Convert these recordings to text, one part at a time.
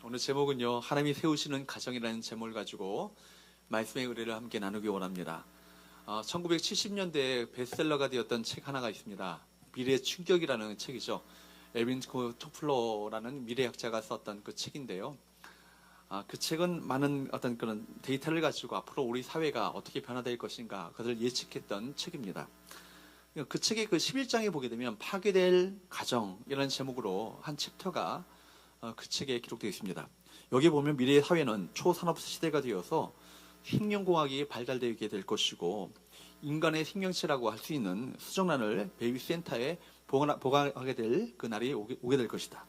오늘 제목은요, 하나님이 세우시는 가정이라는 제목을 가지고 말씀의 의뢰를 함께 나누기 원합니다. 1970년대에 베스트셀러가 되었던 책 하나가 있습니다. 미래의 충격이라는 책이죠. 엘빈 토플러라는 미래학자가 썼던 그 책인데요. 그 책은 많은 어떤 그런 데이터를 가지고 앞으로 우리 사회가 어떻게 변화될 것인가 그것을 예측했던 책입니다. 그 책의 그 11장에 보게 되면 파괴될 가정이라는 제목으로 한 챕터가 그 책에 기록되어 있습니다. 여기 보면 미래의 사회는 초산업 시대가 되어서 생명공학이 발달되게 될 것이고 인간의 생명체라고 할 수 있는 수정란을 베이비센터에 보관하게 될 그 날이 오게 될 것이다.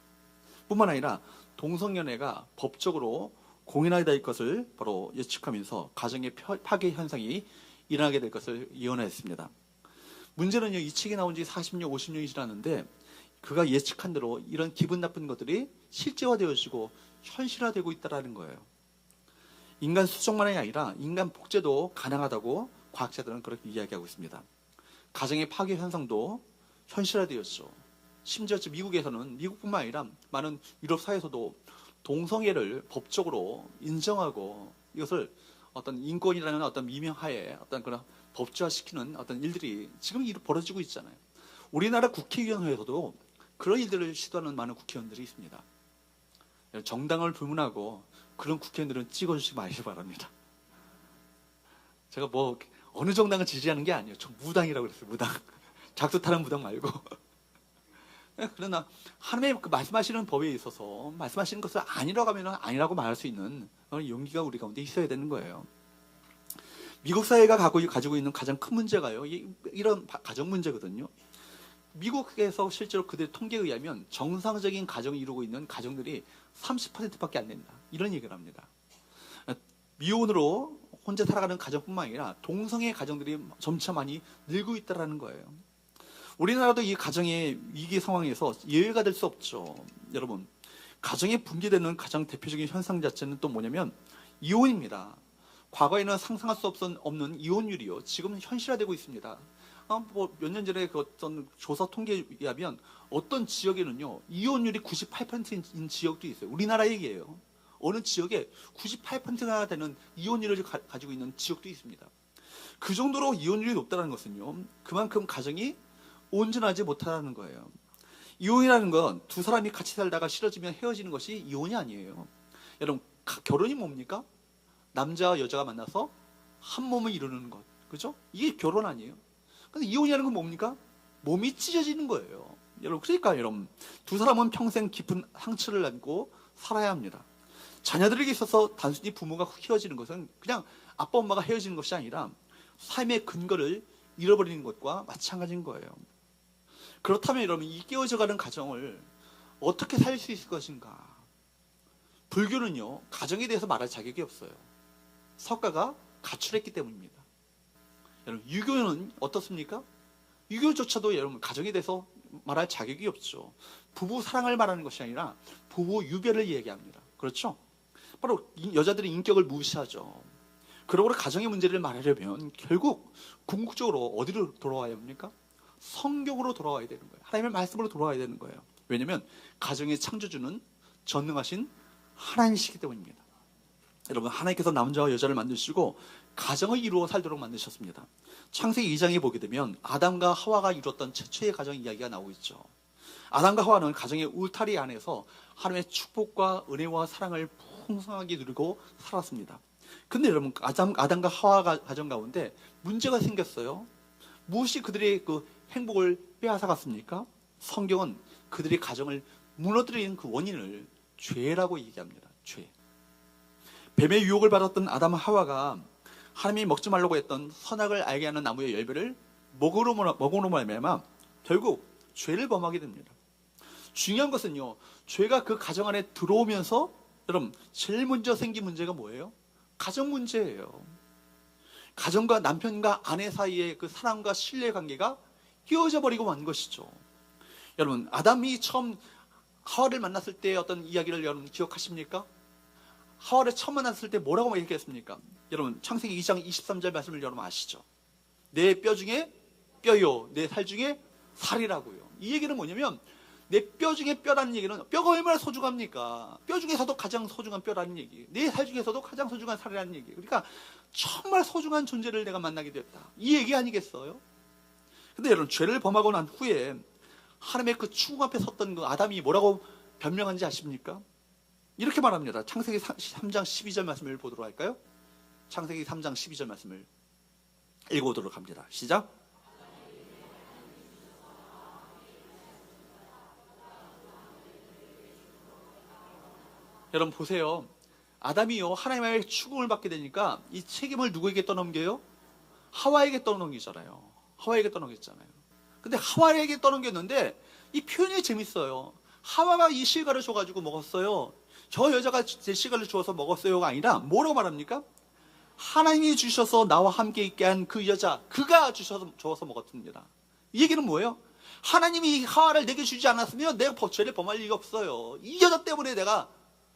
뿐만 아니라 동성연애가 법적으로 공인하게 될 것을 바로 예측하면서 가정의 파괴 현상이 일어나게 될 것을 예언했습니다. 문제는요, 이 책이 나온 지 40년, 50년이 지났는데 그가 예측한 대로 이런 기분 나쁜 것들이 실제화되어지고 현실화되고 있다는 거예요. 인간 수정만이 아니라 인간 복제도 가능하다고 과학자들은 그렇게 이야기하고 있습니다. 가정의 파괴 현상도 현실화되었죠. 심지어 미국에서는, 미국뿐만 아니라 많은 유럽 사회에서도 동성애를 법적으로 인정하고 이것을 어떤 인권이라는 어떤 미명하에 어떤 그런 법제화시키는 어떤 일들이 지금 벌어지고 있잖아요. 우리나라 국회의원회에서도 그런 일들을 시도하는 많은 국회의원들이 있습니다. 정당을 불문하고 그런 국회의원들은 찍어주시기 마시기 바랍니다. 제가 뭐 어느 정당을 지지하는 게 아니에요. 저 무당이라고 그랬어요. 무당. 작두 타는 무당 말고. 그러나 하나님의 그 말씀하시는 법에 있어서 말씀하시는 것을 아니라고 하면 아니라고 말할 수 있는 용기가 우리 가운데 있어야 되는 거예요. 미국 사회가 가지고 있는 가장 큰 문제가요, 이런 가정 문제거든요. 미국에서 실제로 그들의 통계에 의하면 정상적인 가정을 이루고 있는 가정들이 30%밖에 안 된다. 이런 얘기를 합니다. 미혼으로 혼자 살아가는 가정뿐만 아니라 동성애 가정들이 점차 많이 늘고 있다는 거예요. 우리나라도 이 가정의 위기 상황에서 예외가 될 수 없죠. 여러분, 가정이 붕괴되는 가장 대표적인 현상 자체는 또 뭐냐면 이혼입니다. 과거에는 상상할 수 없는 이혼율이요, 지금 현실화되고 있습니다. 몇 년 전에 그 어떤 조사 통계에 의하면 어떤 지역에는요, 이혼율이 98%인 지역도 있어요. 우리나라 얘기예요. 어느 지역에 98%가 되는 이혼율을 가지고 있는 지역도 있습니다. 그 정도로 이혼율이 높다는 것은요, 그만큼 가정이 온전하지 못하다는 거예요. 이혼이라는 건 두 사람이 같이 살다가 싫어지면 헤어지는 것이 이혼이 아니에요. 여러분, 결혼이 뭡니까? 남자와 여자가 만나서 한 몸을 이루는 것. 그죠? 이게 결혼 아니에요? 근데 이혼이라는 건 뭡니까? 몸이 찢어지는 거예요. 여러분, 그러니까 여러분, 두 사람은 평생 깊은 상처를 안고 살아야 합니다. 자녀들에게 있어서 단순히 부모가 헤어지는 것은 그냥 아빠 엄마가 헤어지는 것이 아니라 삶의 근거를 잃어버리는 것과 마찬가지인 거예요. 그렇다면 여러분, 이 깨어져가는 가정을 어떻게 살릴 수 있을 것인가? 불교는요, 가정에 대해서 말할 자격이 없어요. 석가가 가출했기 때문입니다. 여러분, 유교는 어떻습니까? 유교조차도 여러분 가정에 대해서 말할 자격이 없죠. 부부 사랑을 말하는 것이 아니라 부부 유별을 얘기합니다. 그렇죠? 바로 여자들의 인격을 무시하죠. 그러므로 가정의 문제를 말하려면 결국 궁극적으로 어디로 돌아와야 합니까? 성경으로 돌아와야 되는 거예요. 하나님의 말씀으로 돌아와야 되는 거예요. 왜냐하면 가정의 창조주는 전능하신 하나님이시기 때문입니다. 여러분, 하나님께서 남자와 여자를 만드시고 가정을 이루어 살도록 만드셨습니다. 창세기 2장에 보게 되면 아담과 하와가 이루었던 최초의 가정 이야기가 나오고 있죠. 아담과 하와는 가정의 울타리 안에서 하나님의 축복과 은혜와 사랑을 풍성하게 누리고 살았습니다. 근데 여러분, 아담과 하와 가정 가운데 문제가 생겼어요. 무엇이 그들의 그 행복을 빼앗아갔습니까? 성경은 그들의 가정을 무너뜨리는 그 원인을 죄라고 얘기합니다. 죄. 뱀의 유혹을 받았던 아담과 하와가 하나님이 먹지 말라고 했던 선악을 알게 하는 나무의 열매를 먹으로 말미암아 결국 죄를 범하게 됩니다. 중요한 것은요, 죄가 그 가정 안에 들어오면서 여러분, 제일 먼저 생긴 문제가 뭐예요? 가정 문제예요. 가정과 남편과 아내 사이의 그 사랑과 신뢰 관계가 깨어져 버리고 만 것이죠. 여러분, 아담이 처음 하와를 만났을 때 어떤 이야기를 여러분 기억하십니까? 하와를 처음 만났을 때 뭐라고 얘기했습니까? 여러분, 창세기 2장 23절 말씀을 여러분 아시죠? 내 뼈 중에 뼈요, 내 살 중에 살이라고요. 이 얘기는 뭐냐면 내 뼈 중에 뼈라는 얘기는 뼈가 얼마나 소중합니까? 뼈 중에서도 가장 소중한 뼈라는 얘기, 내 살 중에서도 가장 소중한 살이라는 얘기. 그러니까 정말 소중한 존재를 내가 만나게 되었다, 이 얘기 아니겠어요? 근데 여러분, 죄를 범하고 난 후에 하나님의 그 충고 앞에 섰던 그 아담이 뭐라고 변명한지 아십니까? 이렇게 말합니다. 창세기 3장 12절 말씀을 보도록 할까요? 창세기 3장 12절 말씀을 읽어보도록 합니다. 시작. 여러분 보세요. 아담이요, 하나님의 축복을 받게 되니까 이 책임을 누구에게 떠넘겨요? 하와에게 떠넘기잖아요. 하와에게 떠넘겼잖아요. 근데 하와에게 떠넘겼는데 이 표현이 재밌어요. 하와가 이 실과를 줘가지고 먹었어요. 저 여자가 제 실과를 주어서 먹었어요가 아니라 뭐라고 말합니까? 하나님이 주셔서 나와 함께 있게 한 그 여자, 그가 주어서 먹었습니다. 이 얘기는 뭐예요? 하나님이 이 하와를 내게 주지 않았으면 내가 죄를 범할 리가 없어요. 이 여자 때문에 내가,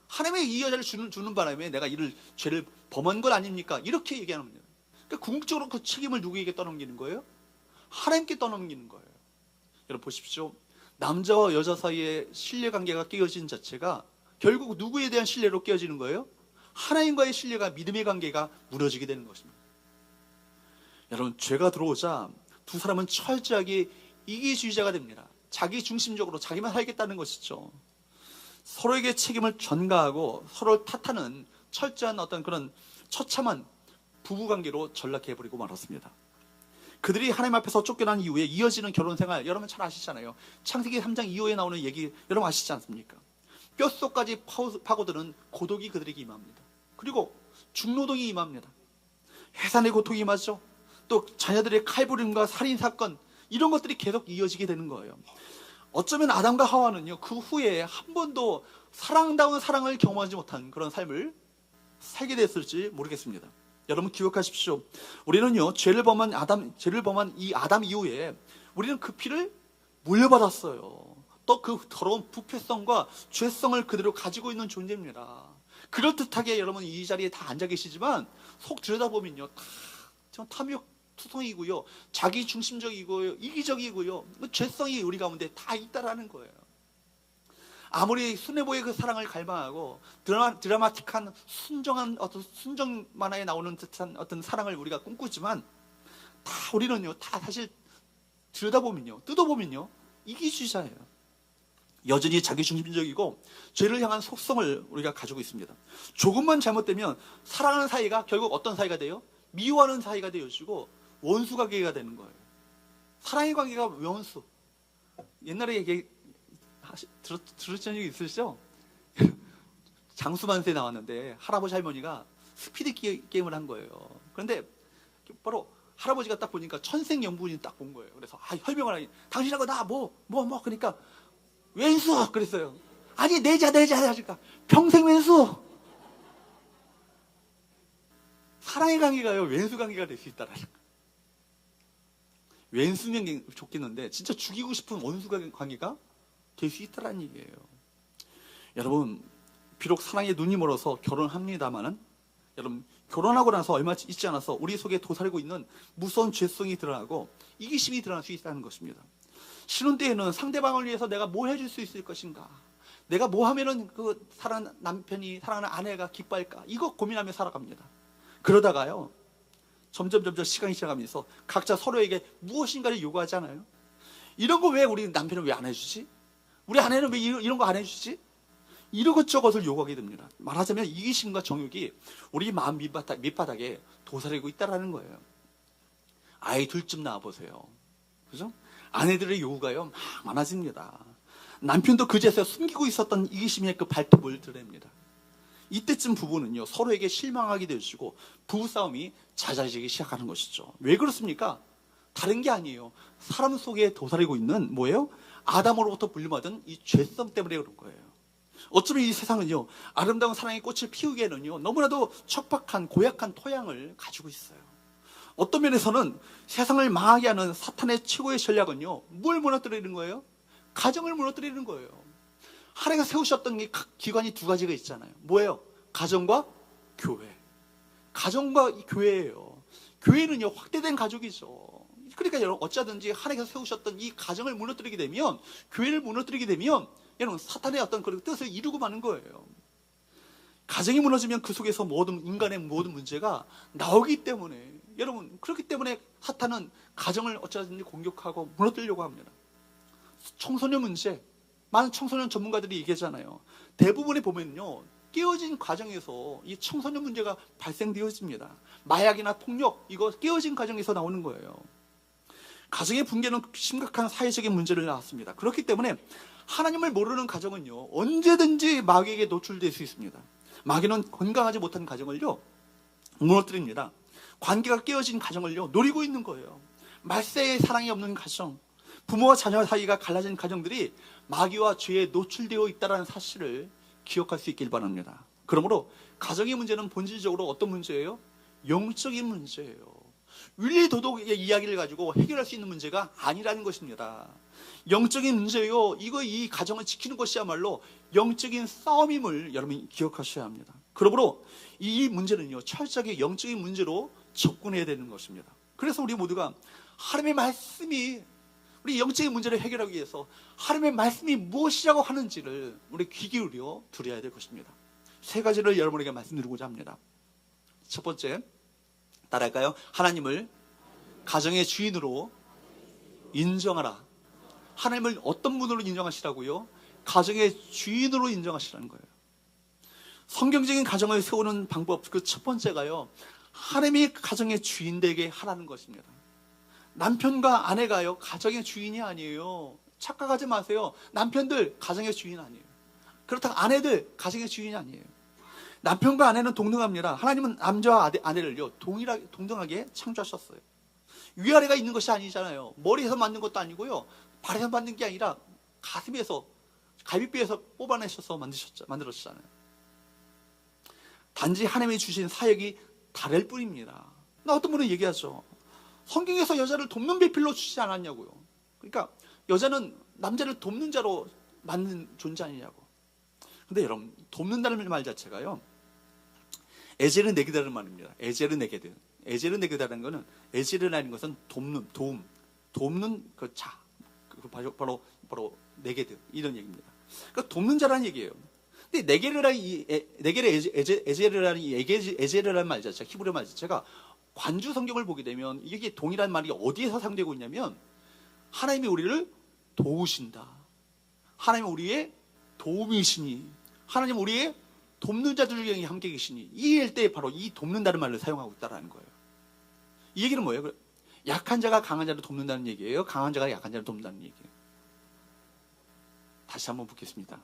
하나님이 이 여자를 주는 바람에 내가 죄를 범한 것 아닙니까? 이렇게 얘기하는 겁니다. 그러니까 궁극적으로 그 책임을 누구에게 떠넘기는 거예요? 하나님께 떠넘기는 거예요. 여러분 보십시오. 남자와 여자 사이의 신뢰관계가 깨어진 자체가 결국 누구에 대한 신뢰로 깨어지는 거예요? 하나님과의 신뢰가, 믿음의 관계가 무너지게 되는 것입니다. 여러분, 죄가 들어오자 두 사람은 철저하게 이기주의자가 됩니다. 자기 중심적으로 자기만 살겠다는 것이죠. 서로에게 책임을 전가하고 서로를 탓하는 철저한 어떤 그런 처참한 부부관계로 전락해버리고 말았습니다. 그들이 하나님 앞에서 쫓겨난 이후에 이어지는 결혼생활, 여러분 잘 아시잖아요. 창세기 3장 이후에 나오는 얘기 여러분 아시지 않습니까? 뼛속까지 파고드는 고독이 그들에게 임합니다. 그리고 중노동이 임합니다. 해산의 고통이 임하죠. 또 자녀들의 칼부림과 살인사건, 이런 것들이 계속 이어지게 되는 거예요. 어쩌면 아담과 하와는요, 그 후에 한 번도 사랑다운 사랑을 경험하지 못한 그런 삶을 살게 됐을지 모르겠습니다. 여러분 기억하십시오. 우리는요, 죄를 범한 이 아담 이후에 우리는 그 피를 물려받았어요. 또 그 더러운 부패성과 죄성을 그대로 가지고 있는 존재입니다. 그럴듯하게 여러분 이 자리에 다 앉아 계시지만 속 들여다보면요, 다 탐욕투성이고요, 자기 중심적이고요, 이기적이고요, 죄성이 우리 가운데 다 있다라는 거예요. 아무리 순애보의 그 사랑을 갈망하고 드라마틱한 순정한 어떤 순정 만화에 나오는 듯한 어떤 사랑을 우리가 꿈꾸지만 다 우리는요, 다 사실 들여다보면요, 뜯어보면요, 이기주의자예요. 여전히 자기 중심적이고 죄를 향한 속성을 우리가 가지고 있습니다. 조금만 잘못되면 사랑하는 사이가 결국 어떤 사이가 돼요? 미워하는 사이가 되어지고 원수 관계가 되는 거예요. 사랑의 관계가 원수. 옛날에 얘기 들었던 적이 있으시죠? 장수만세 나왔는데 할아버지 할머니가 스피드 게임을 한 거예요. 그런데 바로 할아버지가 딱 보니까 천생연분이 딱 본 거예요. 그래서 설명을 하니, 당신하고 나 그러니까 왼수 그랬어요. 아니 내자 하니까 평생 왼수. 사랑의 관계가요, 왼수 관계가 될 수 있다라는 거예요. 왼수면 좋겠는데 진짜 죽이고 싶은 원수 관계가 될 수 있다라는 얘기예요. 여러분, 비록 사랑에 눈이 멀어서 결혼합니다마는 여러분, 결혼하고 나서 얼마 있지 않아서 우리 속에 도사리고 있는 무서운 죄성이 드러나고 이기심이 드러날 수 있다는 것입니다. 신혼 때에는 상대방을 위해서 내가 뭘 해줄 수 있을 것인가, 내가 뭐 하면은 그 사랑하는 남편이, 사랑하는 아내가 기뻐할까, 이거 고민하며 살아갑니다. 그러다가요, 점점 시간이 지나가면서 각자 서로에게 무엇인가를 요구하잖아요. 이런 거 왜 우리 남편은 왜 안 해주지? 우리 아내는 왜 이런 거 안 해주지? 이것저것을 요구하게 됩니다. 말하자면 이기심과 정욕이 우리 마음 밑바닥에 도사리고 있다라는 거예요. 아이 둘쯤 낳아보세요. 그죠? 아내들의 요구가요, 막 많아집니다. 남편도 그제서야 숨기고 있었던 이기심의 그 발톱을 드러냅니다. 이때쯤 부부는요, 서로에게 실망하게 되시고 부부싸움이 잦아지기 시작하는 것이죠. 왜 그렇습니까? 다른 게 아니에요. 사람 속에 도사리고 있는 뭐예요? 아담으로부터 물려받은 이 죄성 때문에 그런 거예요. 어쩌면 이 세상은요, 아름다운 사랑의 꽃을 피우기에는요, 너무나도 척박한 고약한 토양을 가지고 있어요. 어떤 면에서는 세상을 망하게 하는 사탄의 최고의 전략은요, 뭘 무너뜨리는 거예요? 가정을 무너뜨리는 거예요. 하나님가 세우셨던 이 기관이 두 가지가 있잖아요. 뭐예요? 가정과 교회. 가정과 교회예요. 교회는요, 확대된 가족이죠. 그러니까 여러분 어쩌든지 하나님께서 세우셨던 이 가정을 무너뜨리게 되면, 교회를 무너뜨리게 되면 여러분 사탄의 어떤 그런 뜻을 이루고 마는 거예요. 가정이 무너지면 그 속에서 모든 인간의 모든 문제가 나오기 때문에, 여러분 그렇기 때문에 사탄은 가정을 어쩌든지 공격하고 무너뜨리려고 합니다. 청소년 문제, 많은 청소년 전문가들이 얘기하잖아요. 대부분에 보면요, 깨어진 가정에서 이 청소년 문제가 발생되어집니다. 마약이나 폭력, 이거 깨어진 가정에서 나오는 거예요. 가정의 붕괴는 심각한 사회적인 문제를 낳았습니다. 그렇기 때문에 하나님을 모르는 가정은요, 언제든지 마귀에게 노출될 수 있습니다. 마귀는 건강하지 못한 가정을요, 무너뜨립니다. 관계가 깨어진 가정을요, 노리고 있는 거예요. 말세의 사랑이 없는 가정, 부모와 자녀 사이가 갈라진 가정들이 마귀와 죄에 노출되어 있다는 사실을 기억할 수 있길 바랍니다. 그러므로 가정의 문제는 본질적으로 어떤 문제예요? 영적인 문제예요. 윤리 도덕의 이야기를 가지고 해결할 수 있는 문제가 아니라는 것입니다. 영적인 문제요, 이 가정을 지키는 것이야말로 영적인 싸움임을 여러분이 기억하셔야 합니다. 그러므로 이 문제는요, 철저하게 영적인 문제로 접근해야 되는 것입니다. 그래서 우리 모두가 하나님의 말씀이, 우리 영적인 문제를 해결하기 위해서 하나님의 말씀이 무엇이라고 하는지를 우리 귀 기울여 들어야 될 것입니다. 세 가지를 여러분에게 말씀드리고자 합니다. 첫 번째, 따라할까요? 하나님을 가정의 주인으로 인정하라. 하나님을 어떤 분으로 인정하시라고요? 가정의 주인으로 인정하시라는 거예요. 성경적인 가정을 세우는 방법, 그 첫 번째가요, 하나님이 가정의 주인 되게 하라는 것입니다. 남편과 아내가요, 가정의 주인이 아니에요. 착각하지 마세요. 남편들 가정의 주인 아니에요. 그렇다고 아내들 가정의 주인이 아니에요. 남편과 아내는 동등합니다. 하나님은 남자와 아내를요, 동등하게 창조하셨어요. 위아래가 있는 것이 아니잖아요. 머리에서 만든 것도 아니고요, 발에서 만든 게 아니라 가슴에서, 갈비뼈에서 뽑아내셔서 만들었잖아요. 단지 하나님이 주신 사역이 다를 뿐입니다. 어떤 분은 얘기하죠. 성경에서 여자를 돕는 배필로 주시지 않았냐고요. 그러니까 여자는 남자를 돕는 자로 만든 존재 아니냐고. 근데 여러분, 돕는다는 말 자체가요, 에제르 네게다라는 말입니다. 에제르 네게드. 에제르 네게다라는 것은, 에제르라는 것은 돕는 그 자, 바로 네게드, 이런 얘기입니다. 그러니까 돕는 자라는 얘기예요. 근데 에제르라는 에제르라는 말 자체가, 히브리 말 자체가 관주 성경을 보게 되면 이게 동일한 말이 어디에 사용되고 있냐면, 하나님이 우리를 도우신다, 하나님이 우리의 도움이시니, 하나님 우리의 돕는 자들 중에 함께 계시니, 이일 때 바로 이 돕는다는 말을 사용하고 있다는 거예요. 이 얘기는 뭐예요? 약한 자가 강한 자를 돕는다는 얘기예요? 강한 자가 약한 자를 돕는다는 얘기예요? 다시 한번 묻겠습니다.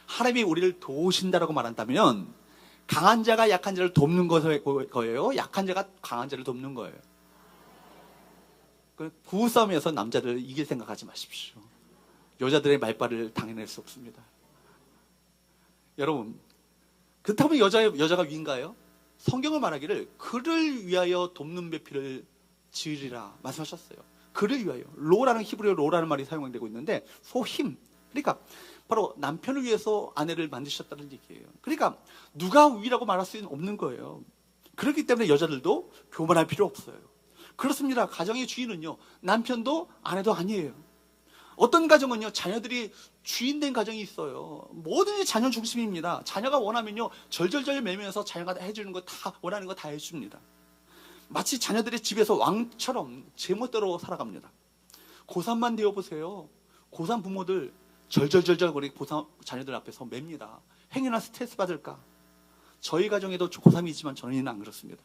하나님이 우리를 도우신다라고 말한다면 강한 자가 약한 자를 돕는 거예요? 약한 자가 강한 자를 돕는 거예요? 부부싸움에서 남자들 이길 생각하지 마십시오. 여자들의 말발을 당해낼 수 없습니다. 여러분, 그렇다면 여자가 위인가요? 성경을 말하기를 그를 위하여 돕는 배필을 지으리라 말씀하셨어요. 그를 위하여. 로라는 히브리어 로라는 말이 사용되고 있는데, 소힘. 그러니까 바로 남편을 위해서 아내를 만드셨다는 얘기예요. 그러니까 누가 위라고 말할 수는 없는 거예요. 그렇기 때문에 여자들도 교만할 필요 없어요. 그렇습니다. 가정의 주인은요, 남편도 아내도 아니에요. 어떤 가정은요, 자녀들이 주인된 가정이 있어요. 뭐든지 자녀 중심입니다. 자녀가 원하면요, 절절절 매면서 자녀가 해주는 거 다, 원하는 거 다 해줍니다. 마치 자녀들이 집에서 왕처럼 제멋대로 살아갑니다. 고3만 되어보세요. 고3 부모들 절절절절 우리 고3 자녀들 앞에서 맵니다. 행여나 스트레스 받을까? 저희 가정에도 고3이지만 저는 안 그렇습니다.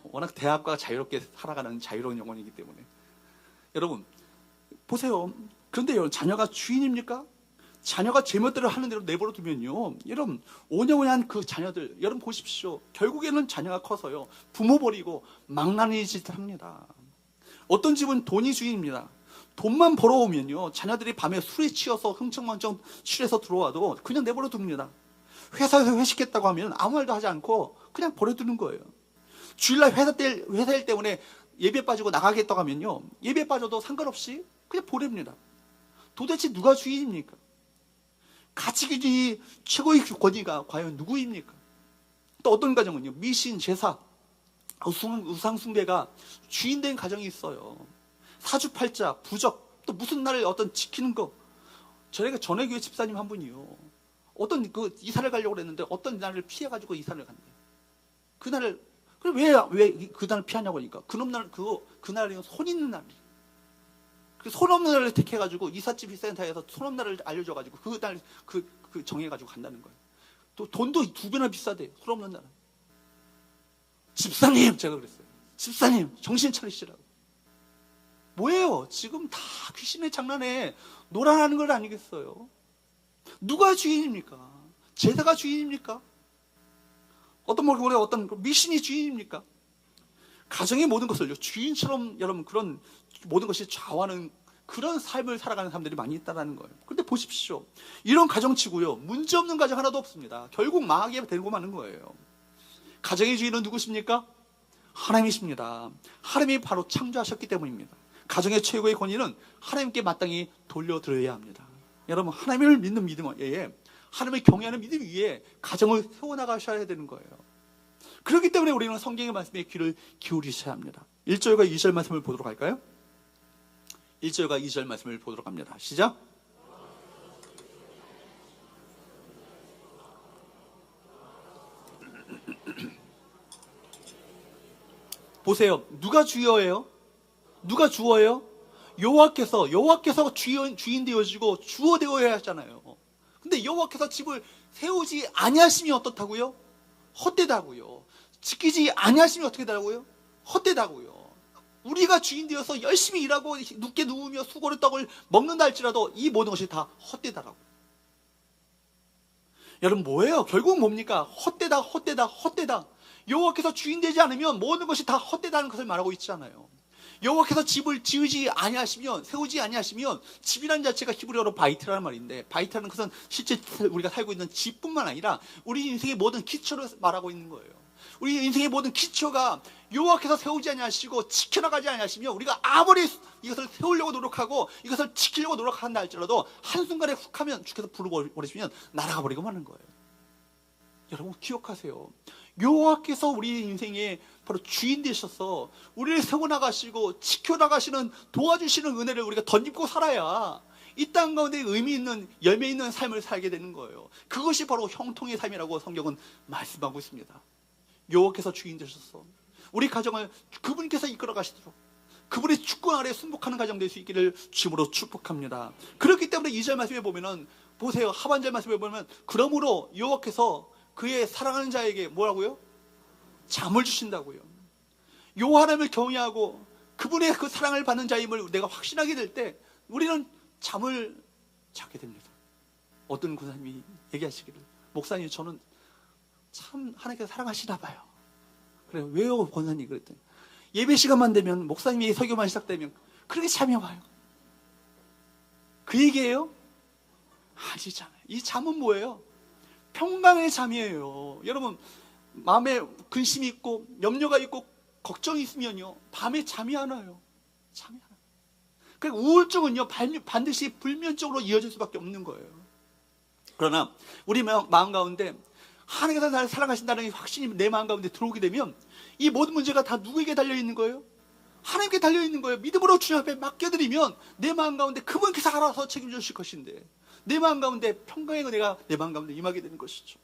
워낙 대학과 자유롭게 살아가는 자유로운 영혼이기 때문에. 여러분, 보세요. 그런데 여러분, 자녀가 주인입니까? 자녀가 제멋대로 하는 대로 내버려 두면요, 여러분, 오냐오냐한 그 자녀들, 여러분 보십시오. 결국에는 자녀가 커서요, 부모 버리고 망나니 짓을 합니다. 어떤 집은 돈이 주인입니다. 돈만 벌어오면요, 자녀들이 밤에 술에 취해서 흥청망청 취해서 들어와도 그냥 내버려 둡니다. 회사에서 회식했다고 하면 아무 말도 하지 않고 그냥 버려두는 거예요. 주일날 회사 일 때문에 예배 빠지고 나가겠다고 하면요, 예배 빠져도 상관없이 그냥 보냅니다. 도대체 누가 주인입니까? 가치기준이 최고의 권위가 과연 누구입니까? 또 어떤 가정은요, 미신, 제사, 우상숭배가 주인된 가정이 있어요. 사주팔자, 부적, 또 무슨 날을 어떤 지키는 거. 저희가 전에 교회 집사님 한 분이요. 어떤 그 이사를 가려고 그랬는데 어떤 날을 피해가지고 이사를 간대. 그날을, 왜 그 날을 피하냐고 하니까. 그날이 손 있는 날. 그 손 없는 날을 택해가지고 이삿짐 센터에서 손 없는 날을 알려줘가지고 그날 정해가지고 간다는 거예요. 또 돈도 2배나 비싸대. 손 없는 날은. 집사님, 제가 그랬어요. 집사님, 정신 차리시라고. 뭐예요? 지금 다 귀신의 장난에 놀아나는 걸 아니겠어요? 누가 주인입니까? 제사가 주인입니까? 어떤 미신이 주인입니까? 가정의 모든 것을 주인처럼 여러분 그런 모든 것이 좌우하는 그런 삶을 살아가는 사람들이 많이 있다는 거예요. 그런데 보십시오. 이런 가정치고요. 문제없는 가정 하나도 없습니다. 결국 망하게 되고 마는 거예요. 가정의 주인은 누구십니까? 하나님이십니다. 하나님이 바로 창조하셨기 때문입니다. 가정의 최고의 권위는 하나님께 마땅히 돌려드려야 합니다. 여러분, 하나님을 믿는 믿음 외에, 하나님을 경외하는 믿음 위에 가정을 세워나가셔야 되는 거예요. 그렇기 때문에 우리는 성경의 말씀에 귀를 기울이셔야 합니다. 1절과 2절 말씀을 보도록 할까요? 1절과 2절 말씀을 보도록 합니다. 시작! 보세요. 누가 주여예요? 누가 주어예요? 여호와께서 주인 되어지고 주어 되어야 하잖아요. 근데 여호와께서 집을 세우지 아니하시면 어떻다고요? 헛되다고요. 지키지 아니하시면 어떻게 되라고요? 헛되다고요. 우리가 주인 되어서 열심히 일하고 눕게 누우며 수고를 떡을 먹는다 할지라도 이 모든 것이 다 헛되다라고. 여러분, 뭐예요? 결국 뭡니까? 헛되다. 여호와께서 주인 되지 않으면 모든 것이 다 헛되다는 것을 말하고 있잖아요. 여호와께서 집을 지으지 아니하시면, 세우지 아니하시면, 집이라는 자체가 히브리어로 바이트라는 말인데, 바이트라는 것은 실제 우리가 살고 있는 집뿐만 아니라 우리 인생의 모든 기초를 말하고 있는 거예요. 우리 인생의 모든 기초가 여호와께서 세우지 아니하시고 지켜나가지 아니하시면, 우리가 아무리 이것을 세우려고 노력하고 이것을 지키려고 노력한다 할지라도 한순간에 훅 하면 주께서 불어버리시면 날아가 버리고 마는 거예요. 여러분, 기억하세요. 여호와께서 우리 인생의 바로 주인 되셔서 우리를 세워나가시고 지켜나가시는, 도와주시는 은혜를 우리가 덧입고 살아야 이 땅 가운데 의미 있는, 열매 있는 삶을 살게 되는 거예요. 그것이 바로 형통의 삶이라고 성경은 말씀하고 있습니다. 여호와께서 주인 되셔서 우리 가정을 그분께서 이끌어 가시도록, 그분의 주권 아래 순복하는 가정 될 수 있기를 주님으로 축복합니다. 그렇기 때문에 2절 말씀에 보면은, 보세요. 하반절 말씀에 보면, 그러므로 여호와께서 그의 사랑하는 자에게 뭐라고요? 잠을 주신다고요. 여호와 하나님을 경외하고 그분의 그 사랑을 받는 자임을 내가 확신하게 될 때 우리는 잠을 자게 됩니다. 어떤 권사님이 얘기하시기를, 목사님, 저는 참 하나님께서 사랑하시나 봐요. 그래요. 왜요, 권사님? 그랬더니 예배 시간만 되면, 목사님이 설교만 시작되면 그렇게 잠이 와요. 그 얘기예요? 아니잖아요. 이 잠은 뭐예요? 평강의 잠이에요. 여러분, 마음에 근심이 있고 염려가 있고 걱정이 있으면요, 밤에 잠이 안 와요. 잠이 안 와요. 그러니까 우울증은요, 반드시 불면증으로 이어질 수밖에 없는 거예요. 그러나 우리 마음 가운데 하나님께서 나를 사랑하신다는 확신이 내 마음 가운데 들어오게 되면 이 모든 문제가 다 누구에게 달려있는 거예요? 하나님께 달려있는 거예요. 믿음으로 주님 앞에 맡겨드리면 내 마음 가운데 그분께서 알아서 책임져 주실 것인데, 내 마음 가운데 평강의 은혜가 내 마음 가운데 임하게 되는 것이죠.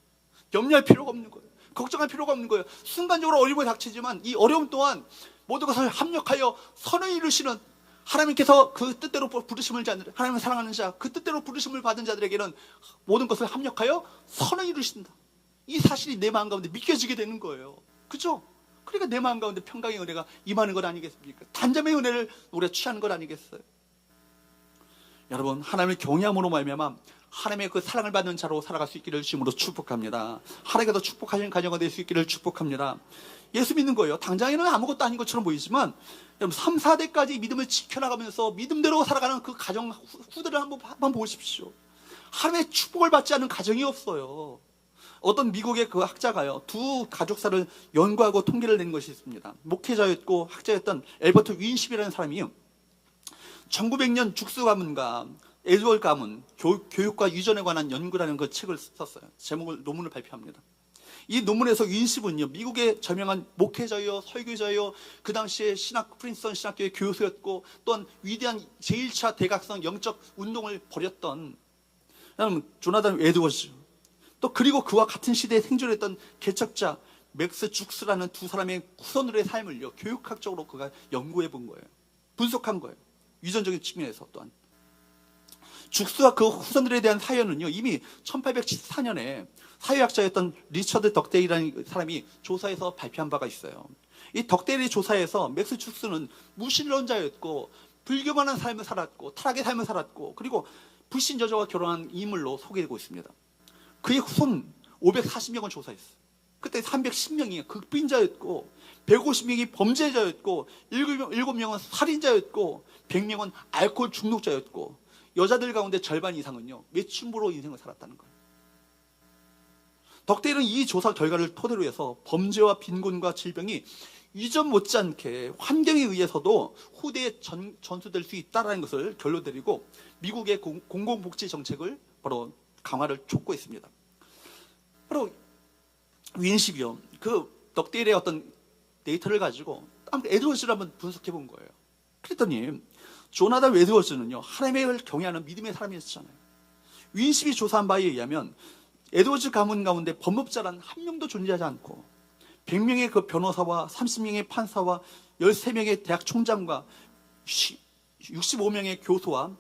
염려할 필요가 없는 거예요. 걱정할 필요가 없는 거예요. 순간적으로 어려움이 닥치지만 이 어려움 또한 모든 것을 합력하여 선을 이루시는 하나님께서 그 뜻대로 부르심을 자들, 하나님을 사랑하는 자, 그 뜻대로 부르심을 받은 자들에게는 모든 것을 합력하여 선을 이루신다. 이 사실이 내 마음 가운데 믿겨지게 되는 거예요. 그죠? 그러니까 내 마음 가운데 평강의 은혜가 임하는 것 아니겠습니까? 단잠의 은혜를 우리가 취하는 것 아니겠어요? 여러분, 하나님을 경외함으로 말미암아 하나님의 그 사랑을 받는 자로 살아갈 수 있기를 주님으로 축복합니다. 하나님께서 축복하시는 가정가 될 수 있기를 축복합니다. 예수 믿는 거예요. 당장에는 아무것도 아닌 것처럼 보이지만, 여러분 3, 4대까지 믿음을 지켜나가면서 믿음대로 살아가는 그 가정 후대를 한번 보십시오. 하나님의 축복을 받지 않는 가정이 없어요. 어떤 미국의 그 학자가요, 두 가족사를 연구하고 통계를 낸 것이 있습니다. 목회자였고 학자였던 엘버트 윈십이라는 사람이요, 1900년 죽수 가문과 에드월 가문, 교육과 유전에 관한 연구라는 그 책을 썼어요. 제목을, 논문을 발표합니다. 이 논문에서 윈십은요, 미국의 저명한 목회자요, 설교자요, 그 당시에 프린스턴 신학교의 교수였고, 또한 위대한 제1차 대각성 영적 운동을 벌였던 조나단 에드워즈, 또 그리고 그와 같은 시대에 생존했던 개척자 맥스 죽스라는 두 사람의 후손들의 삶을요, 교육학적으로 그가 연구해 본 거예요. 분석한 거예요. 유전적인 측면에서. 또한 죽스와 그 후손들에 대한 사연은요, 이미 1874년에 사회학자였던 리처드 덕데일이라는 사람이 조사해서 발표한 바가 있어요. 이 덕데일의 조사에서 맥스 죽스는 무신론자였고, 불교만한 삶을 살았고, 타락의 삶을 살았고, 그리고 불신저자와 결혼한 인물로 소개되고 있습니다. 그의 후손 540명을 조사했어요. 그때 310명이 극빈자였고, 150명이 범죄자였고, 7명은 살인자였고, 100명은 알코올 중독자였고, 여자들 가운데 절반 이상은요, 매춘부로 인생을 살았다는 거예요. 덕데일은 이 조사 결과를 토대로 해서 범죄와 빈곤과 질병이 이전 못지않게 환경에 의해서도 후대에 전수될 수 있다는 것을 결론 내리고, 미국의 공공복지 정책을 바로 강화를 촉구했습니다. 바로 윈십이요, 그 덕데일의 어떤 데이터를 가지고 에드워즈를 한번 분석해 본 거예요. 그랬더니 조나단 에드워즈는요, 하나님을 경외하는 믿음의 사람이었잖아요. 윈십이 조사한 바에 의하면 에드워즈 가문 가운데 법업자란 한 명도 존재하지 않고, 100명의 그 변호사와 30명의 판사와 13명의 대학 총장과 65명의 교수와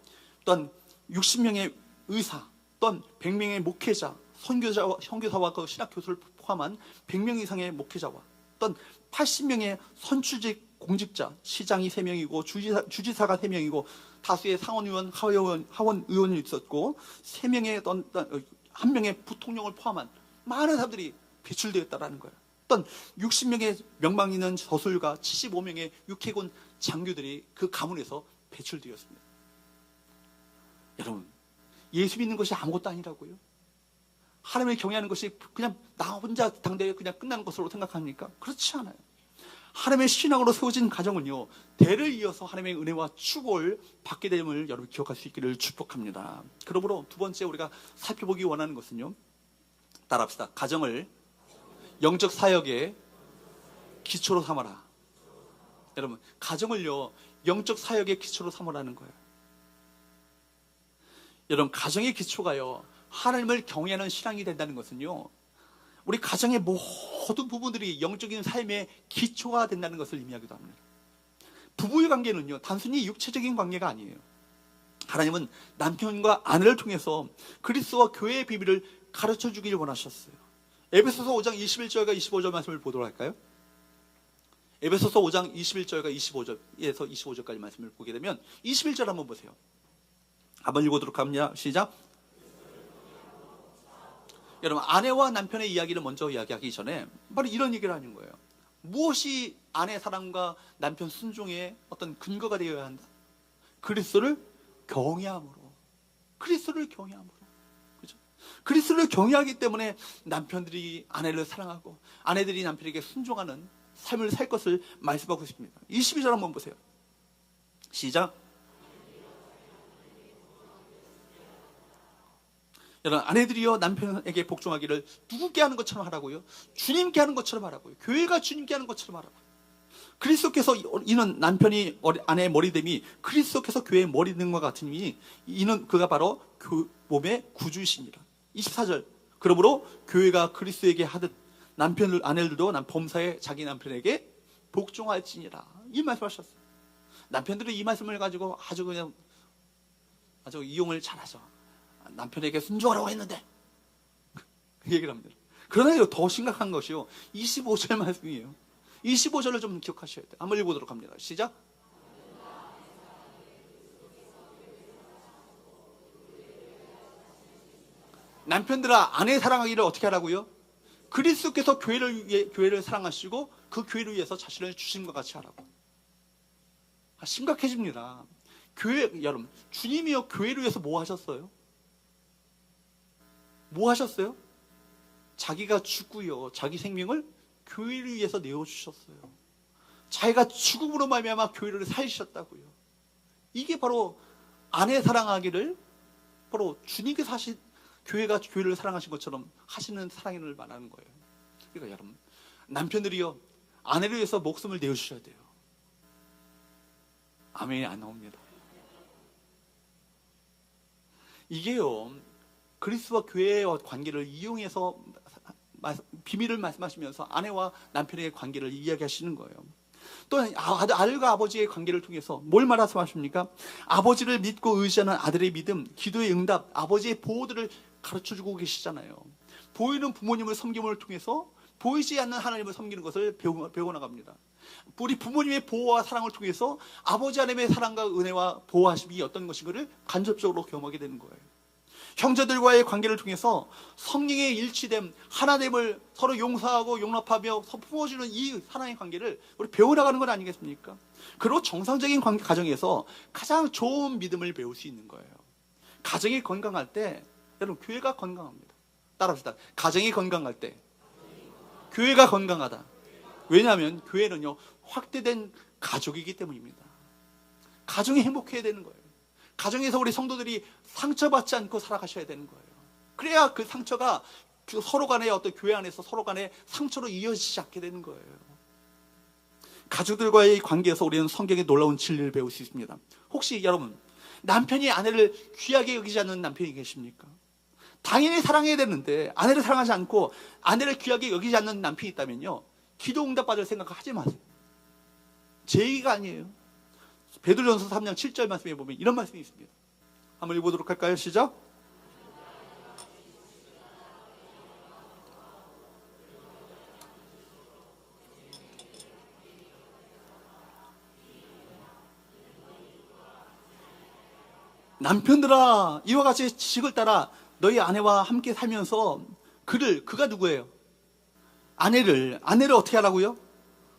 또한 60명의 의사, 또한 100명의 목회자, 선교사와 그 신학 교수를 포함한 100명 이상의 목회자와 또한 80명의 선출직 공직자, 시장이 3명이고 주지사가 3명이고 다수의 상원의원, 하원의원이 있었고 3명의 한 명의 부통령을 포함한 많은 사람들이 배출되었다라는 거예요. 어떤 60명의 명망 있는 저술가, 75명의 육해군 장교들이 그 가문에서 배출되었습니다. 여러분, 예수 믿는 것이 아무것도 아니라고요? 하나님을 경외하는 것이 그냥 나 혼자 당대에 그냥 끝나는 것으로 생각합니까? 그렇지 않아요. 하나님의 신앙으로 세워진 가정은요, 대를 이어서 하나님의 은혜와 축복을 받게 됨을 여러분 기억할 수 있기를 축복합니다. 그러므로 두 번째 우리가 살펴보기 원하는 것은요, 따라합시다. 가정을 영적 사역의 기초로 삼아라. 여러분, 가정을요, 영적 사역의 기초로 삼으라는 거예요. 여러분, 가정의 기초가요, 하나님을 경외하는 신앙이 된다는 것은요, 우리 가정의 모든 부분들이 영적인 삶의 기초가 된다는 것을 의미하기도 합니다. 부부의 관계는요, 단순히 육체적인 관계가 아니에요. 하나님은 남편과 아내를 통해서 그리스도와 교회의 비밀을 가르쳐 주기를 원하셨어요. 에베소서 5장 21절과 25절 말씀을 보도록 할까요? 에베소서 5장 21절과 25절에서 25절까지 말씀을 보게 되면 21절 한번 보세요. 한번 읽어보도록 합니다. 시작. 여러분, 아내와 남편의 이야기를 먼저 이야기하기 전에 바로 이런 얘기를 하는 거예요. 무엇이 아내 사랑과 남편 순종의 어떤 근거가 되어야 한다? 그리스도를 경외함으로. 그리스도를 경외함으로. 그죠? 그리스도를 경외하기 때문에 남편들이 아내를 사랑하고 아내들이 남편에게 순종하는 삶을 살 것을 말씀하고 있습니다. 22절 한번 보세요. 시작. 여러분, 아내들이여 남편에게 복종하기를 누구께 하는 것처럼 하라고요? 주님께 하는 것처럼 하라고요. 교회가 주님께 하는 것처럼 하라고요. 그리스도께서 이는 남편이 아내의 머리됨이 그리스도께서 교회의 머리됨과 같으니 이는 그가 바로 몸의 구주이십니다. 24절. 그러므로 교회가 그리스도에게 하듯 아내들도 범사에 자기 남편에게 복종할지니라. 이 말씀하셨어요. 남편들은 이 말씀을 가지고 아주 이용을 잘하죠. 남편에게 순종하라고 했는데 그 얘기를 합니다. 그러나 더 심각한 것이요, 25절 말씀이에요. 25절을 좀 기억하셔야 돼요. 한번 읽어보도록 합니다. 시작. 남편들아, 아내 사랑하기를 어떻게 하라고요? 그리스도께서 교회를 사랑하시고 그 교회를 위해서 자신을 주심과 같이 하라고. 심각해집니다. 여러분, 주님이요 교회를 위해서 뭐 하셨어요? 뭐 하셨어요? 자기가 죽고요, 자기 생명을 교회를 위해서 내어주셨어요. 자기가 죽음으로 말미암아 교회를 살리셨다고요. 이게 바로 아내 사랑하기를 바로 주님께서 하신, 교회가 교회를 사랑하신 것처럼 하시는 사랑을 말하는 거예요. 그러니까 여러분, 남편들이요, 아내를 위해서 목숨을 내어주셔야 돼요. 아멘이 안 나옵니다. 이게요, 그리스도와 교회의 관계를 이용해서 비밀을 말씀하시면서 아내와 남편의 관계를 이야기하시는 거예요. 또 아들과 아버지의 관계를 통해서 뭘 말씀하십니까? 아버지를 믿고 의지하는 아들의 믿음, 기도의 응답, 아버지의 보호들을 가르쳐주고 계시잖아요. 보이는 부모님을 섬김을 통해서 보이지 않는 하나님을 섬기는 것을 배워 나갑니다. 우리 부모님의 보호와 사랑을 통해서 아버지 하나님의 사랑과 은혜와 보호하심이 어떤 것인가를 간접적으로 경험하게 되는 거예요. 형제들과의 관계를 통해서 성령의 일치됨, 하나됨을 서로 용서하고 용납하며 품어주는 이 사랑의 관계를 우리 배워나가는 건 아니겠습니까? 그리고 정상적인 가정에서 가장 좋은 믿음을 배울 수 있는 거예요. 가정이 건강할 때 여러분, 교회가 건강합니다. 따라합시다. 가정이 건강할 때 교회가 건강하다. 왜냐하면 교회는요, 확대된 가족이기 때문입니다. 가정이 행복해야 되는 거예요. 가정에서 우리 성도들이 상처받지 않고 살아가셔야 되는 거예요. 그래야 그 상처가 서로 간의 어떤 교회 안에서 서로 간의 상처로 이어지지 않게 되는 거예요. 가족들과의 관계에서 우리는 성경의 놀라운 진리를 배울 수 있습니다. 혹시 여러분, 남편이 아내를 귀하게 여기지 않는 남편이 계십니까? 당연히 사랑해야 되는데 아내를 사랑하지 않고 아내를 귀하게 여기지 않는 남편이 있다면요, 기도 응답 받을 생각 하지 마세요. 제 얘기가 아니에요. 베드로전서 3장 7절 말씀에 보면 이런 말씀이 있습니다. 한번 읽어보도록 할까요? 시작. 남편들아, 이와 같이 지식을 따라 너희 아내와 함께 살면서 그가 누구예요? 아내를 어떻게 하라고요?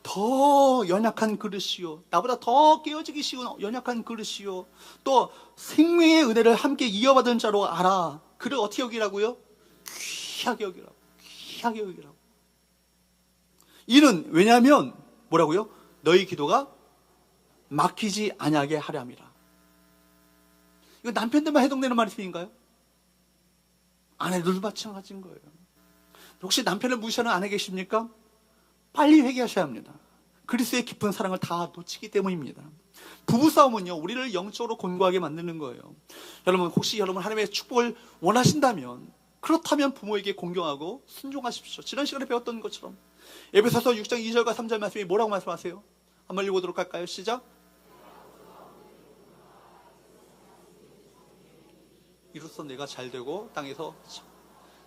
더 연약한 그릇이요, 나보다 더 깨어지기 쉬운 연약한 그릇이요, 또 생명의 은혜를 함께 이어받은 자로 알아. 그를 어떻게 여기라고요? 귀하게 여기라고. 귀하게 여기라고. 이는 왜냐하면 뭐라고요? 너희 기도가 막히지 아니하게 하려 함이라. 이거 남편들만 해당되는 말씀인가요? 아내들도 마찬가지인 거예요. 혹시 남편을 무시하는 아내 계십니까? 빨리 회개하셔야 합니다. 그리스도의 깊은 사랑을 다 놓치기 때문입니다. 부부싸움은요, 우리를 영적으로 곤고하게 만드는 거예요. 여러분, 혹시 여러분 하나님의 축복을 원하신다면, 그렇다면 부모에게 공경하고 순종하십시오. 지난 시간에 배웠던 것처럼 에베소서 6장 2절과 3절 말씀이 뭐라고 말씀하세요? 한번 읽어보도록 할까요? 시작. 이로써 내가 잘되고 땅에서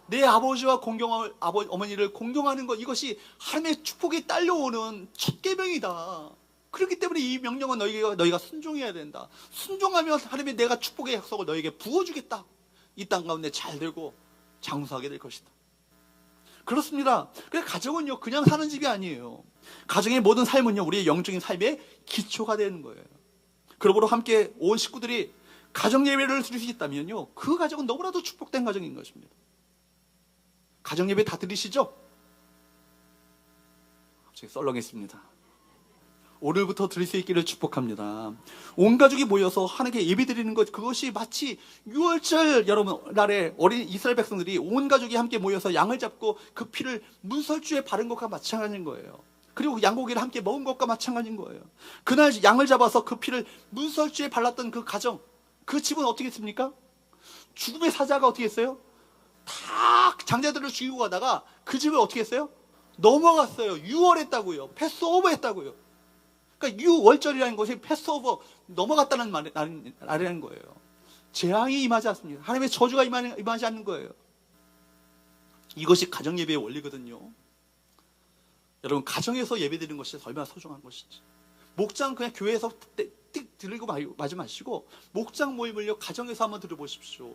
내 아버지와 어머니를 공경하는 것, 이것이 하나님의 축복이 딸려오는 첫 계명이다. 그렇기 때문에 이 명령은 너희가 순종해야 된다. 순종하면 하나님의 내가 축복의 약속을 너에게 부어주겠다. 이 땅 가운데 잘되고 장수하게 될 것이다. 그렇습니다. 그래서 가정은요, 그냥 사는 집이 아니에요. 가정의 모든 삶은요, 우리의 영적인 삶의 기초가 되는 거예요. 그러므로 함께 온 식구들이 가정 예배를 드릴 수 있다면요, 그 가정은 너무나도 축복된 가정인 것입니다. 가정 예배 다 드리시죠? 갑자기 썰렁했습니다. 오늘부터 드릴 수 있기를 축복합니다. 온 가족이 모여서 하나님께 예배 드리는 것, 그것이 마치 6월절 여러분 날에 어린 이스라엘 백성들이 온 가족이 함께 모여서 양을 잡고 그 피를 문설주에 바른 것과 마찬가지인 거예요. 그리고 양고기를 함께 먹은 것과 마찬가지인 거예요. 그날 양을 잡아서 그 피를 문설주에 발랐던 그 가정, 그 집은 어떻게 했습니까? 죽음의 사자가 어떻게 했어요? 다 장자들을 죽이고 가다가 그 집을 어떻게 했어요? 넘어갔어요. 유월했다고요. 패스오버 했다고요. 그러니까 유월절이라는 것이 패스오버, 넘어갔다는 말이라는 거예요. 재앙이 임하지 않습니다. 하나님의 저주가 임하지 않는 거예요. 이것이 가정 예배의 원리거든요. 여러분, 가정에서 예배 드리는 것이 얼마나 소중한 것인지. 목장 그냥 교회에서 띡 들리고 마지 마시고 목장 모임을요, 가정에서 한번 들어보십시오.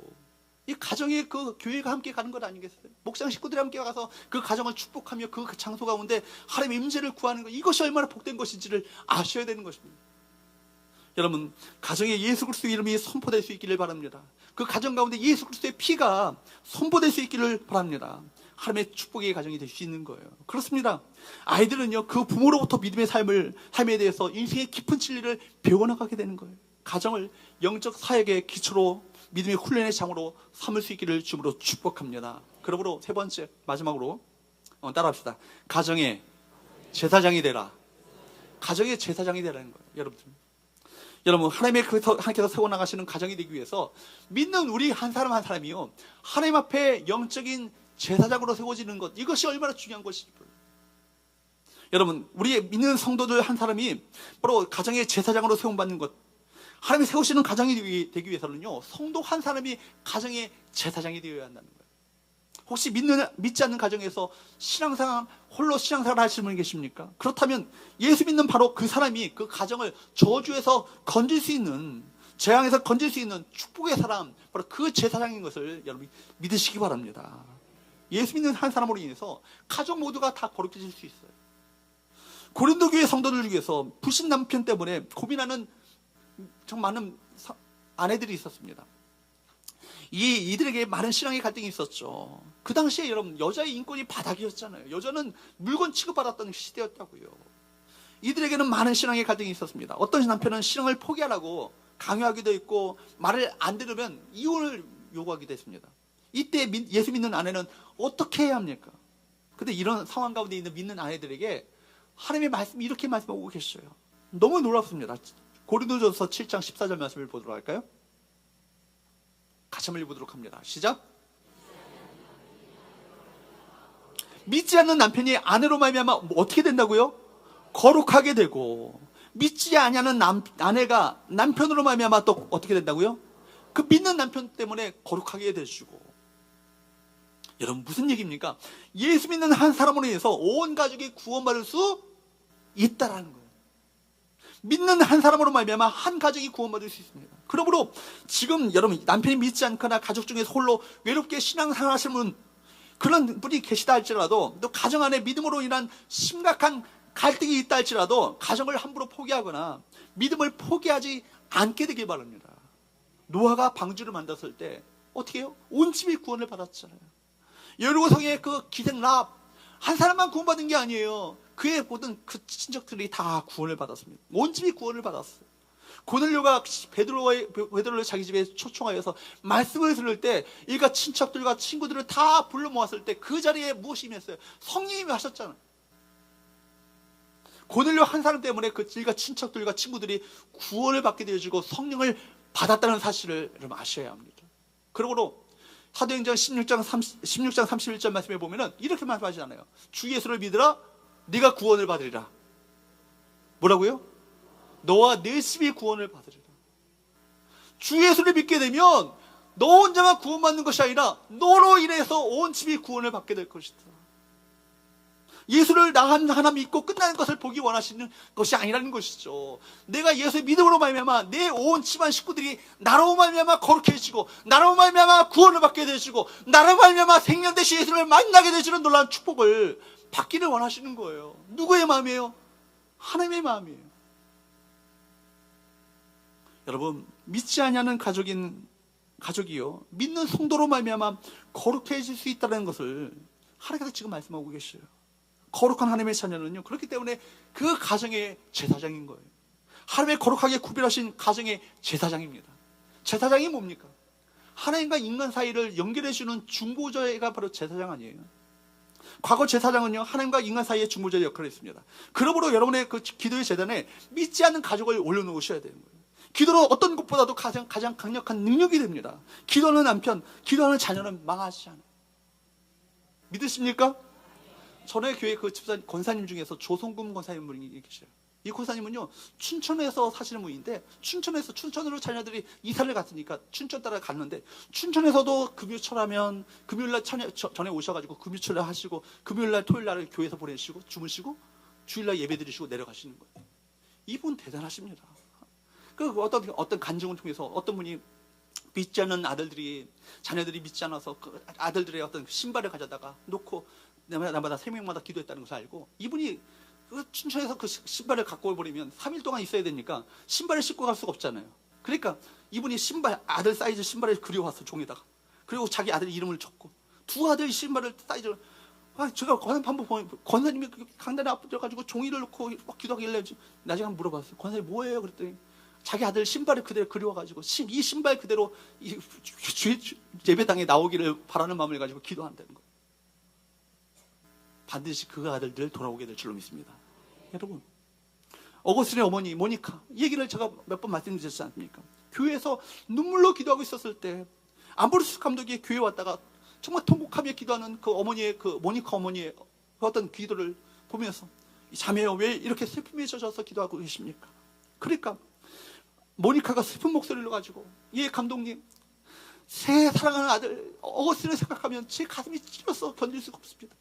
이 가정에 그 교회가 함께 가는 것 아니겠어요? 목장 식구들이 함께 가서 그 가정을 축복하며 그 장소 가운데 하나님의 임재를 구하는 것, 이것이 얼마나 복된 것인지를 아셔야 되는 것입니다. 여러분, 가정에 예수 그리스도의 이름이 선포될 수 있기를 바랍니다. 그 가정 가운데 예수 그리스도의 피가 선포될 수 있기를 바랍니다. 하나님의 축복의 가정이 될 수 있는 거예요. 그렇습니다. 아이들은요, 그 부모로부터 믿음의 삶에 대해서 인생의 깊은 진리를 배워나가게 되는 거예요. 가정을 영적 사역의 기초로, 믿음의 훈련의 장으로 삼을 수 있기를 주님으로 축복합니다. 그러므로 세 번째, 마지막으로 따라합시다. 가정의 제사장이 되라. 가정의 제사장이 되라는 거예요. 여러분 하나님께서 세워나가시는 가정이 되기 위해서 믿는 우리 한 사람 한 사람이요, 하나님 앞에 영적인 제사장으로 세워지는 것, 이것이 얼마나 중요한 것인지. 여러분, 우리 믿는 성도들 한 사람이 바로 가정의 제사장으로 세움받는 것, 하나님이 세우시는 가정이 되기 위해서는요, 성도 한 사람이 가정의 제사장이 되어야 한다는 거예요. 혹시 믿지 않는 가정에서 홀로 신앙생활 하시는 분이 계십니까? 그렇다면 예수 믿는 바로 그 사람이 그 가정을 저주에서 건질 수 있는, 재앙에서 건질 수 있는 축복의 사람, 바로 그 제사장인 것을 여러분 믿으시기 바랍니다. 예수 믿는 한 사람으로 인해서 가족 모두가 다 거룩해질 수 있어요. 고린도 교회 성도들 중에서 불신 남편 때문에 고민하는 정말 많은 아내들이 있었습니다. 이들에게 많은 신앙의 갈등이 있었죠. 그 당시에 여러분, 여자의 인권이 바닥이었잖아요. 여자는 물건 취급받았던 시대였다고요. 이들에게는 많은 신앙의 갈등이 있었습니다. 어떤 남편은 신앙을 포기하라고 강요하기도 했고, 말을 안 들으면 이혼을 요구하기도 했습니다. 이때 예수 믿는 아내는 어떻게 해야 합니까? 근데 이런 상황 가운데 있는 믿는 아내들에게 하나님의 말씀이 이렇게 말씀하고 계셔요. 너무 놀랍습니다. 고린도전서 7장 14절 말씀을 보도록 할까요? 같이 한번 읽어보도록 합니다. 시작. 믿지 않는 남편이 아내로 말미암아 어떻게 된다고요? 거룩하게 되고, 믿지 아니하는 아내가 남편으로 말미암아 또 어떻게 된다고요? 그 믿는 남편 때문에 거룩하게 되시고. 여러분, 무슨 얘기입니까? 예수 믿는 한 사람으로 인해서 온 가족이 구원받을 수 있다라는 거예요. 믿는 한 사람으로 말미암아 한 가족이 구원받을 수 있습니다. 그러므로 지금 여러분, 남편이 믿지 않거나 가족 중에서 홀로 외롭게 신앙생활 하시는 분, 그런 분이 계시다 할지라도, 또 가정 안에 믿음으로 인한 심각한 갈등이 있다 할지라도 가정을 함부로 포기하거나 믿음을 포기하지 않게 되길 바랍니다. 노아가 방주를 만들었을 때 어떻게 해요? 온 집이 구원을 받았잖아요. 여리고성의 그 기생 랍, 한 사람만 구원받은 게 아니에요. 그의 모든 그 친척들이 다 구원을 받았습니다. 온 집이 구원을 받았어요. 고넬료가 베드로를 자기 집에 초청하여서 말씀을 들을 때, 일가 친척들과 친구들을 다 불러 모았을 때 그 자리에 무엇이 임했어요? 성령님이 하셨잖아요. 고넬료 한 사람 때문에 그 일가 친척들과 친구들이 구원을 받게 되어지고 성령을 받았다는 사실을 여러분 아셔야 합니다. 그러므로 사도행전 16장 31절 말씀에 보면은 이렇게 말씀하시잖아요. 주 예수를 믿으라, 네가 구원을 받으리라. 뭐라고요? 너와 네 집이 구원을 받으리라. 주 예수를 믿게 되면 너 혼자만 구원받는 것이 아니라 너로 인해서 온 집이 구원을 받게 될 것이다. 예수를 나 하나 믿고 끝나는 것을 보기 원하시는 것이 아니라는 것이죠. 내가 예수의 믿음으로 말미암아 내 온 집안 식구들이 나로 말미암아 거룩해지고, 나로 말미암아 구원을 받게 되시고, 나로 말미암아 생명 되신 예수를 만나게 되시는 놀라운 축복을 받기를 원하시는 거예요. 누구의 마음이에요? 하나님의 마음이에요. 여러분, 믿지 아니하는 가족이요, 믿는 성도로 말미암아 거룩해질 수 있다는 것을 하나님께서 지금 말씀하고 계셔요. 거룩한 하나님의 자녀는요, 그렇기 때문에 그 가정의 제사장인 거예요. 하나님의 거룩하게 구별하신 가정의 제사장입니다. 제사장이 뭡니까? 하나님과 인간 사이를 연결해주는 중보자가 바로 제사장 아니에요? 과거 제사장은요, 하나님과 인간 사이의 중보자의 역할을 했습니다. 그러므로 여러분의 그 기도의 재단에 믿지 않는 가족을 올려놓으셔야 되는 거예요. 기도는 어떤 것보다도 가장 강력한 능력이 됩니다. 기도하는 남편, 기도하는 자녀는 망하지 않아요. 믿으십니까? 전에 교회 그 집사 권사님 중에서 조성금 권사님 분이 계셔요. 이 권사님은요, 춘천에서 사시는 분인데, 춘천으로 자녀들이 이사를 갔으니까 춘천 따라 갔는데, 춘천에서도 금요철 하면 금요일날 전에 오셔가지고 금요철날 하시고, 금요일날 토요일날 교회에서 보내시고 주무시고, 주일날 예배 드리시고 내려가시는 거예요. 이분 대단하십니다. 그 어떤 간증을 통해서 어떤 분이 믿지 않는 자녀들이 믿지 않아서 그 아들들의 어떤 신발을 가져다가 놓고 날마다 3명마다 기도했다는 것을 알고, 이분이 그 춘천에서 그 신발을 갖고 버리면 3일 동안 있어야 되니까 신발을 신고 갈 수가 없잖아요. 그러니까 이분이 아들 사이즈 신발을 그려왔어, 종에다가. 그리고 자기 아들 이름을 적고, 두 아들 신발을 사이즈를, 제가 한번 보면 권사님이 강단에 앞서가지고 종이를 놓고 막 기도하길래 나중에 한번 물어봤어요. 권사님 뭐예요? 그랬더니 자기 아들 신발을 그대로 그려와가지고 이 신발 그대로 예배당에 나오기를 바라는 마음을 가지고 기도한다는 거예요. 반드시 그 아들들 돌아오게 될 줄로 믿습니다. 여러분, 어거스틴의 어머니 모니카, 이 얘기를 제가 몇 번 말씀드렸지 않습니까? 교회에서 눈물로 기도하고 있었을 때 암브로스 감독이 교회에 왔다가 정말 통곡하며 기도하는 그 어머니의, 그 모니카 어머니의 어떤 기도를 보면서, 자매여 왜 이렇게 슬픔에 젖어서 기도하고 계십니까? 그러니까 모니카가 슬픈 목소리를 가지고, 예 감독님, 새 사랑하는 아들 어거스틴을 생각하면 제 가슴이 찢어서 견딜 수가 없습니다.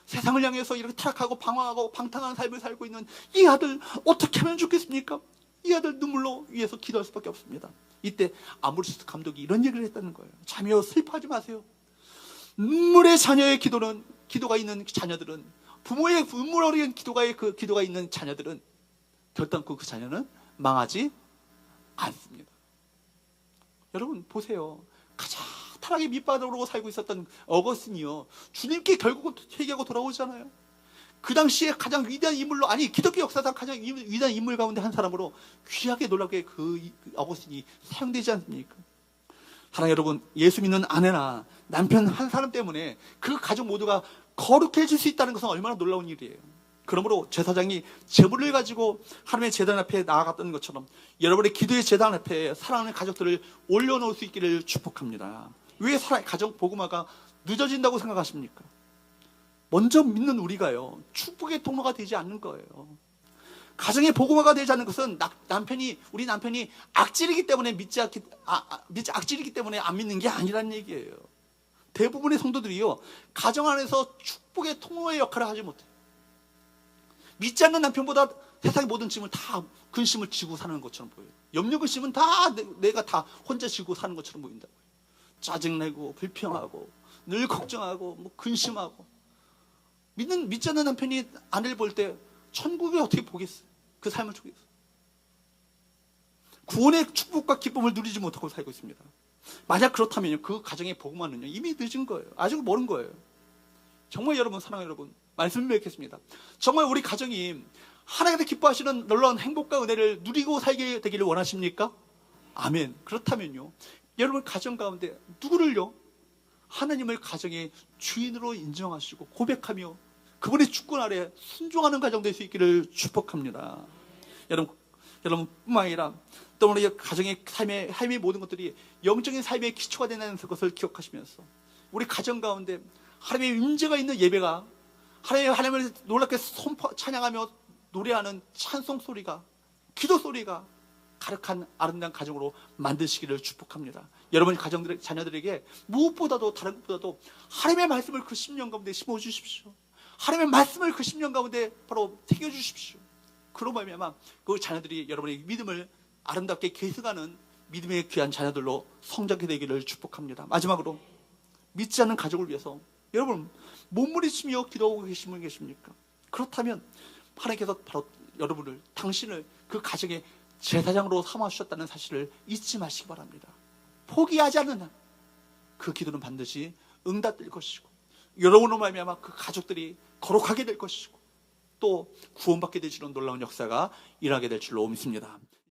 세상을 향해서 이렇게 타락하고 방황하고 방탕한 삶을 살고 있는 이 아들 어떻게 하면 좋겠습니까? 이 아들 눈물로 위해서 기도할 수밖에 없습니다. 이때 아모르스 감독이 이런 얘기를 했다는 거예요. 자매여 슬퍼하지 마세요. 눈물의 자녀의 기도가 있는 자녀들은, 부모의 눈물 어린 기도가 있는 자녀들은 결단코 그 자녀는 망하지 않습니다. 여러분 보세요. 가장 타락의 밑바닥으로 살고 있었던 어거스틴이요, 주님께 결국은 회개하고 돌아오잖아요. 그 당시에 가장 위대한 인물로, 아니 기독교 역사상 가장 위대한 인물 가운데 한 사람으로 귀하게 놀랍게 그 어거스틴이 사용되지 않습니까? 사랑하는 여러분, 예수 믿는 아내나 남편 한 사람 때문에 그 가족 모두가 거룩해질 수 있다는 것은 얼마나 놀라운 일이에요. 그러므로 제사장이 제물을 가지고 하나님의 제단 앞에 나아갔던 것처럼 여러분의 기도의 제단 앞에 사랑하는 가족들을 올려놓을 수 있기를 축복합니다. 왜 가정 복음화가 늦어진다고 생각하십니까? 먼저 믿는 우리가요, 축복의 통로가 되지 않는 거예요. 가정의 복음화가 되지 않는 것은 우리 남편이 악질이기 때문에 악질이기 때문에 안 믿는 게 아니라는 얘기예요. 대부분의 성도들이요, 가정 안에서 축복의 통로의 역할을 하지 못해요. 믿지 않는 남편보다 세상의 모든 짐을 다 근심을 지고 사는 것처럼 보여요. 염려 근심은 다 내가 다 혼자 지고 사는 것처럼 보인다고요. 짜증내고 불평하고 늘 걱정하고 뭐 근심하고. 믿지 않는 남편이 아내를 볼 때 천국에 어떻게 보겠어요? 그 삶을 통해서 구원의 축복과 기쁨을 누리지 못하고 살고 있습니다. 만약 그렇다면 그 가정의 복음화는요, 이미 늦은 거예요. 아직 멀은 거예요. 정말 여러분, 사랑하는 여러분, 말씀을 맺겠습니다. 정말 우리 가정이 하나님께서 기뻐하시는 놀라운 행복과 은혜를 누리고 살게 되기를 원하십니까? 아멘. 그렇다면요, 여러분 가정 가운데 누구를요, 하나님을 가정의 주인으로 인정하시고 고백하며 그분의 주권 아래 순종하는 가정 될 수 있기를 축복합니다. 여러분뿐만 아니라 또 우리 가정의 삶의 모든 것들이 영적인 삶의 기초가 된다는 것을 기억하시면서 우리 가정 가운데 하나님의 임재가 있는 예배가, 하나님을 놀랍게 찬양하며 노래하는 찬송 소리가, 기도 소리가 가득한 아름다운 가정으로 만드시기를 축복합니다. 여러분 자녀들에게 무엇보다도, 다른 것보다도 하나님의 말씀을 그 10년 가운데 심어주십시오. 하나님의 말씀을 그 10년 가운데 바로 새겨주십시오. 그로 말미암아 그 자녀들이 여러분의 믿음을 아름답게 계승하는 믿음의 귀한 자녀들로 성장해 되기를 축복합니다. 마지막으로, 믿지 않는 가족을 위해서 여러분 몸부림치며 기도하고 계신 분 계십니까? 그렇다면 하나님께서 바로 당신을 그 가정의 제사장으로 삼아주셨다는 사실을 잊지 마시기 바랍니다. 포기하지 않는 한 그 기도는 반드시 응답될 것이고, 여러분으로 말미암아 그 가족들이 거룩하게 될 것이고, 또 구원받게 되시는 놀라운 역사가 일어나게 될 줄로 믿습니다.